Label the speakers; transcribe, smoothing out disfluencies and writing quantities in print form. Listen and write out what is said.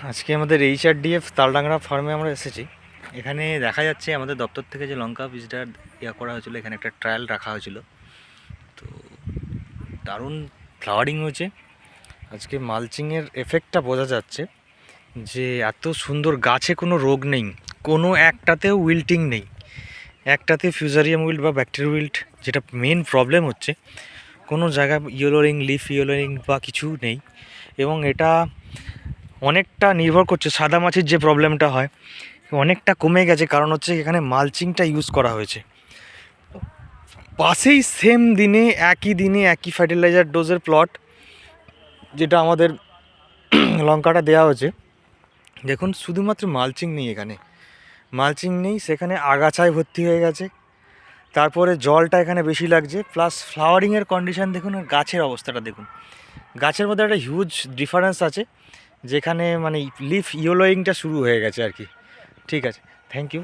Speaker 1: আজকে আমাদের এইচআরডিএফ তালডাংরা ফার্মে আমরা এসেছি। এখানে দেখা যাচ্ছে আমাদের দপ্তর থেকে যে লঙ্কা বীজটা করা হয়েছিল, এখানে একটা ট্রায়াল রাখা হয়েছিল। তো দারুণ ফ্লাওয়ারিং হয়েছে। আজকে মালচিংয়ের এফেক্টটা বোঝা যাচ্ছে যে এত সুন্দর, গাছে কোনো রোগ নেই, কোনো একটাতেও উইল্টিং নেই, একটাতে ফিউজারিয়াম উইল্ট বা ব্যাকটেরিয়া উইল্ট যেটা মেন প্রবলেম হচ্ছে, কোনো জায়গায় ইয়েলোরিং, লিফ ইয়েলোরিং বা কিছু নেই। এবং এটা অনেকটা নির্ভর করছে, সাদা মাছির যে প্রবলেমটা হয় অনেকটা কমে গেছে, কারণ হচ্ছে এখানে মালচিংটা ইউজ করা হয়েছে। পাশেই সেম দিনে একই ফার্টিলাইজার ডোজের প্লট যেটা আমাদের লঙ্কাটা দেওয়া হয়েছে। দেখুন, শুধুমাত্র মালচিং নেই, এখানে মালচিং নেই, সেখানে আগাছায় ভর্তি হয়ে গেছে। তারপরে জলটা এখানে বেশি লাগছে, প্লাস ফ্লাওয়ারিংয়ের কন্ডিশান দেখুন, আর গাছের অবস্থাটা দেখুন। গাছের মধ্যে একটা হিউজ ডিফারেন্স আছে, যেখানে মানে লিফ ইয়েলোয়িংটা শুরু হয়ে গেছে আর কি। ঠিক আছে, থ্যাংক ইউ।